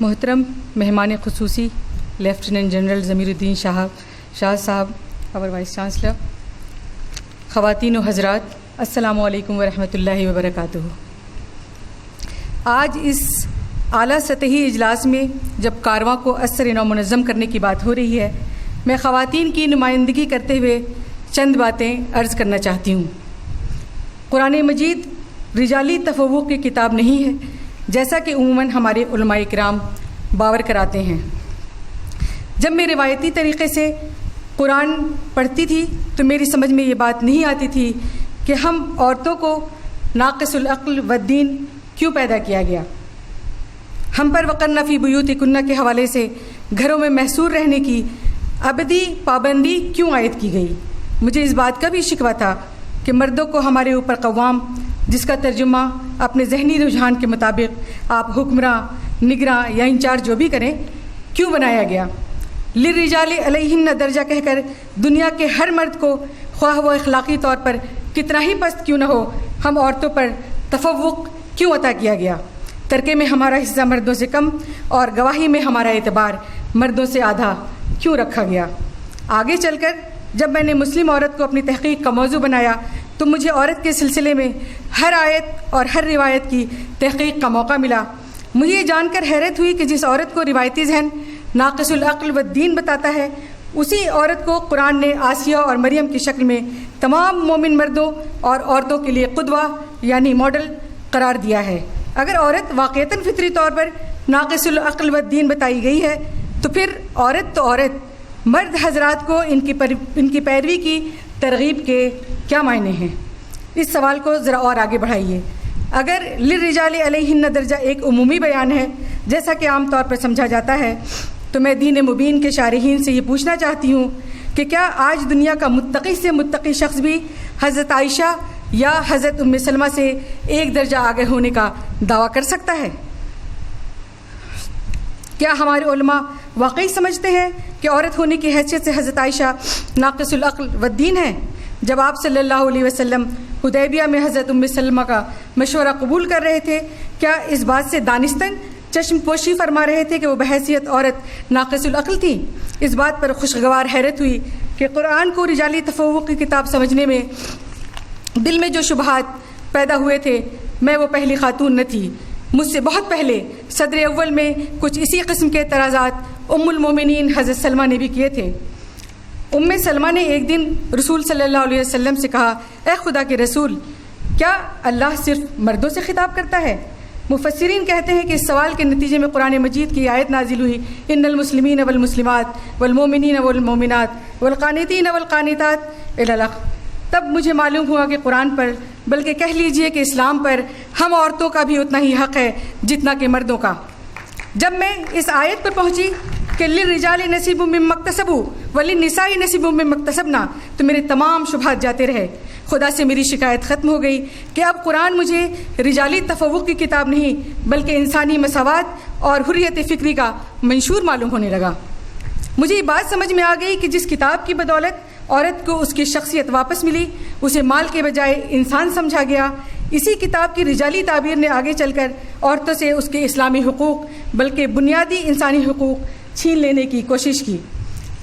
محترم مہمان خصوصی لیفٹیننٹ جنرل ضمیر الدین شاہ صاحب، اور وائس چانسلر، خواتین و حضرات، السلام علیکم ورحمۃ اللہ وبرکاتہ۔ آج اس اعلیٰ سطحی اجلاس میں جب کارواں کو اثر نو منظم کرنے کی بات ہو رہی ہے، میں خواتین کی نمائندگی کرتے ہوئے چند باتیں عرض کرنا چاہتی ہوں۔ قرآن مجید رجالی تفوق کی کتاب نہیں ہے، جیسا کہ عموماً ہمارے علماء کرام باور کراتے ہیں۔ جب میں روایتی طریقے سے قرآن پڑھتی تھی تو میری سمجھ میں یہ بات نہیں آتی تھی کہ ہم عورتوں کو ناقص العقل والدین کیوں پیدا کیا گیا۔ ہم پر وقرن فی بیوتکن کے حوالے سے گھروں میں محصور رہنے کی ابدی پابندی کیوں عائد کی گئی۔ مجھے اس بات کا بھی شکوہ تھا کہ مردوں کو ہمارے اوپر قوام، جس کا ترجمہ اپنے ذہنی رجحان کے مطابق آپ حکمراں، نگراں یا انچارج جو بھی کریں، کیوں بنایا گیا۔ للرجال علیہن درجہ کہہ کر دنیا کے ہر مرد کو، خواہ وہ اخلاقی طور پر کتنا ہی پست کیوں نہ ہو، ہم عورتوں پر تفوق کیوں عطا کیا گیا۔ ترکے میں ہمارا حصہ مردوں سے کم اور گواہی میں ہمارا اعتبار مردوں سے آدھا کیوں رکھا گیا۔ آگے چل کر جب میں نے مسلم عورت کو اپنی تحقیق کا موضوع بنایا تو مجھے عورت کے سلسلے میں ہر آیت اور ہر روایت کی تحقیق کا موقع ملا۔ مجھے یہ جان کر حیرت ہوئی کہ جس عورت کو روایتی ذہن ناقص العقل والدین بتاتا ہے، اسی عورت کو قرآن نے آسیہ اور مریم کی شکل میں تمام مومن مردوں اور عورتوں کے لیے قدوہ یعنی ماڈل قرار دیا ہے۔ اگر عورت واقعتاً فطری طور پر ناقص العقل والدین بتائی گئی ہے تو پھر عورت تو عورت، مرد حضرات کو ان کی پیروی کی ترغیب کے کیا معنی ہیں۔ اس سوال کو ذرا اور آگے بڑھائیے۔ اگر للرجال علیہن درجہ ایک عمومی بیان ہے جیسا کہ عام طور پر سمجھا جاتا ہے، تو میں دین مبین کے شارحین سے یہ پوچھنا چاہتی ہوں کہ کیا آج دنیا کا متقی سے متقی شخص بھی حضرت عائشہ یا حضرت ام سلمہ سے ایک درجہ آگے ہونے کا دعویٰ کر سکتا ہے؟ کیا ہمارے علماء واقعی سمجھتے ہیں کہ عورت ہونے کی حیثیت سے حضرت عائشہ ناقص العقل والدین ہیں؟ جب آپ صلی اللہ علیہ وسلم حدیبیہ میں حضرت ام سلمہ کا مشورہ قبول کر رہے تھے، کیا اس بات سے دانستاً چشم پوشی فرما رہے تھے کہ وہ بحیثیت عورت ناقص العقل تھی؟ اس بات پر خوشگوار حیرت ہوئی کہ قرآن کو رجالی تفوق کی کتاب سمجھنے میں دل میں جو شبہات پیدا ہوئے تھے، میں وہ پہلی خاتون نہ تھی۔ مجھ سے بہت پہلے صدر اول میں کچھ اسی قسم کے اعتراضات ام المومنین حضرت سلمہ نے بھی کیے تھے۔ ام سلمہ نے ایک دن رسول صلی اللہ علیہ وسلم سے کہا، اے خدا کے رسول، کیا اللہ صرف مردوں سے خطاب کرتا ہے؟ مفسرین کہتے ہیں کہ اس سوال کے نتیجے میں قرآن مجید کی آیت نازل ہوئی، ان المسلمین والمسلمات والمومنین والمومنات والقانتین والقانتات الی الاخر۔ تب مجھے معلوم ہوا کہ قرآن پر، بلکہ کہہ لیجئے کہ اسلام پر، ہم عورتوں کا بھی اتنا ہی حق ہے جتنا کہ مردوں کا۔ جب میں اس آیت پر پہنچی کہ للرجال نصیب مما اکتسبوا وللنساء نصیب مما اکتسبنا، تو میرے تمام شبہات جاتے رہے۔ خدا سے میری شکایت ختم ہو گئی کہ اب قرآن مجھے رجالی تفوق کی کتاب نہیں بلکہ انسانی مساوات اور حریت فکری کا منشور معلوم ہونے لگا۔ مجھے یہ بات سمجھ میں آ گئی کہ جس کتاب کی بدولت عورت کو اس کی شخصیت واپس ملی، اسے مال کے بجائے انسان سمجھا گیا، اسی کتاب کی رجالی تعبیر نے آگے چل کر عورتوں سے اس کے اسلامی حقوق بلکہ بنیادی انسانی حقوق چھین لینے کی کوشش کی۔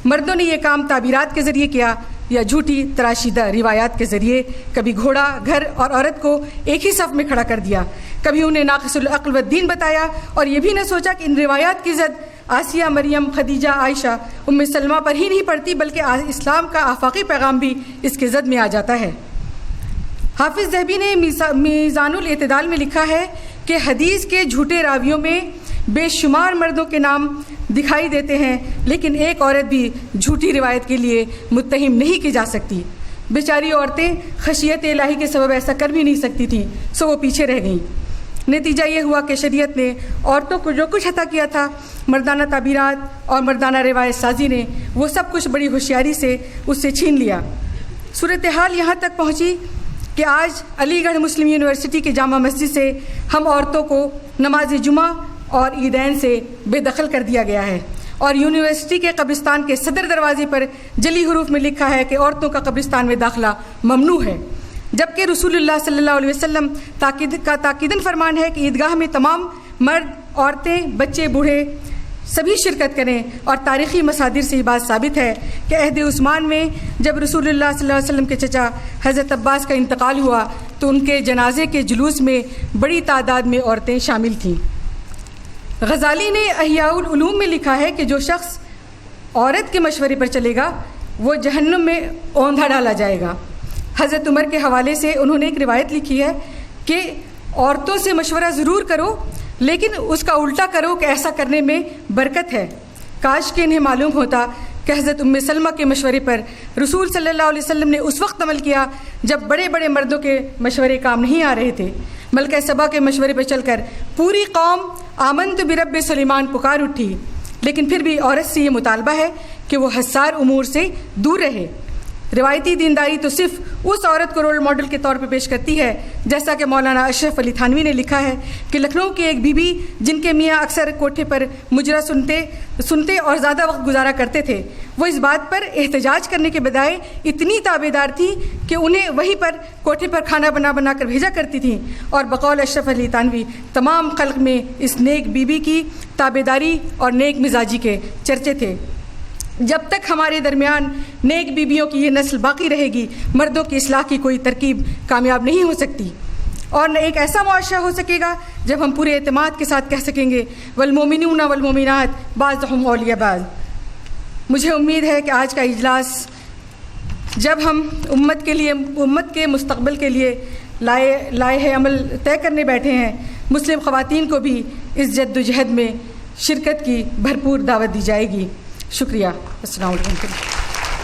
مردوں نے یہ کام تعبیرات کے ذریعے کیا یا جھوٹی تراشیدہ روایات کے ذریعے۔ کبھی گھوڑا، گھر اور عورت کو ایک ہی صف میں کھڑا کر دیا، کبھی انہیں ناقص العقل والدین بتایا اور یہ بھی نہ سوچا کہ ان روایات کی زد آسیہ، مریم، خدیجہ، عائشہ، ام سلمہ پر ہی نہیں پڑتی بلکہ اسلام کا آفاقی پیغام بھی اس کے زد میں آ جاتا ہے۔ حافظ ذہبی نے میزان الاعتدال میں لکھا ہے کہ حدیث کے جھوٹے راویوں میں بے شمار مردوں کے نام دکھائی دیتے ہیں، لیکن ایک عورت بھی جھوٹی روایت کے لیے متہم نہیں کی جا سکتی۔ بیچاری عورتیں خشیت الہی کے سبب ایسا کر بھی نہیں سکتی تھیں، سو وہ پیچھے رہ گئیں۔ نتیجہ یہ ہوا کہ شریعت نے عورتوں کو جو کچھ عطا کیا تھا، مردانہ تعبیرات اور مردانہ روایت سازی نے وہ سب کچھ بڑی ہوشیاری سے اس سے چھین لیا۔ صورتحال یہاں تک پہنچی کہ آج علی گڑھ مسلم یونیورسٹی کے جامع مسجد سے ہم عورتوں کو نماز جمعہ اور عیدین سے بے دخل کر دیا گیا ہے، اور یونیورسٹی کے قبرستان کے صدر دروازے پر جلی حروف میں لکھا ہے کہ عورتوں کا قبرستان میں داخلہ ممنوع ہے، جبکہ رسول اللہ صلی اللہ علیہ وسلم تاکیدن فرمان ہے کہ عیدگاہ میں تمام مرد عورتیں، بچے، بوڑھے سبھی شرکت کریں. اور تاریخی مصادر سے یہ بات ثابت ہے کہ عہد عثمان میں جب رسول اللہ صلی اللہ علیہ وسلم کے چچا حضرت عباس کا انتقال ہوا تو ان کے جنازے کے جلوس میں بڑی تعداد میں عورتیں شامل تھیں. غزالی نے احیاء العلوم میں لکھا ہے کہ جو شخص عورت کے مشورے پر چلے گا وہ جہنم میں اوندھا ڈالا جائے گا. حضرت عمر کے حوالے سے انہوں نے ایک روایت لکھی ہے کہ عورتوں سے مشورہ ضرور کرو لیکن اس کا الٹا کرو کہ ایسا کرنے میں برکت ہے. کاش کہ انہیں معلوم ہوتا کہ حضرت ام سلمہ کے مشورے پر رسول صلی اللہ علیہ وسلم نے اس وقت عمل کیا جب بڑے بڑے مردوں کے مشورے کام نہیں آ رہے تھے. ملکہ سبا کے مشورے پر چل کر پوری قوم آمنت برب سلیمان پکار اٹھی، لیکن پھر بھی عورت سے یہ مطالبہ ہے کہ وہ حسار امور سے دور رہے. روایتی دینداری تو صرف اس عورت کو رول ماڈل کے طور پہ پیش کرتی ہے جیسا کہ مولانا اشرف علی تھانوی نے لکھا ہے کہ لکھنؤ کی ایک بی بی جن کے میاں اکثر کوٹھے پر مجرا سنتے اور زیادہ وقت گزارا کرتے تھے، وہ اس بات پر احتجاج کرنے کے بجائے اتنی تابعدار تھی کہ انہیں وہیں پر کوٹھے پر کھانا بنا کر بھیجا کرتی تھیں. اور بقول اشرف علی تھانوی تمام خلق میں اس نیک بی بی کی تابعداری اور نیک مزاجی کے چرچے تھے. جب تک ہمارے درمیان نیک بیویوں کی یہ نسل باقی رہے گی مردوں کی اصلاح کی کوئی ترکیب کامیاب نہیں ہو سکتی. اور نہ ایک ایسا معاشرہ ہو سکے گا جب ہم پورے اعتماد کے ساتھ کہہ سکیں گے والمومنون والمومنات بعضهم اولیاء بعض. مجھے امید ہے کہ آج کا اجلاس جب ہم امت کے مستقبل کے لیے لائحہ عمل طے کرنے بیٹھے ہیں، مسلم خواتین کو بھی اس جد و جہد میں شرکت کی بھرپور دعوت دی جائے گی. شکریہ. السلام علیکم.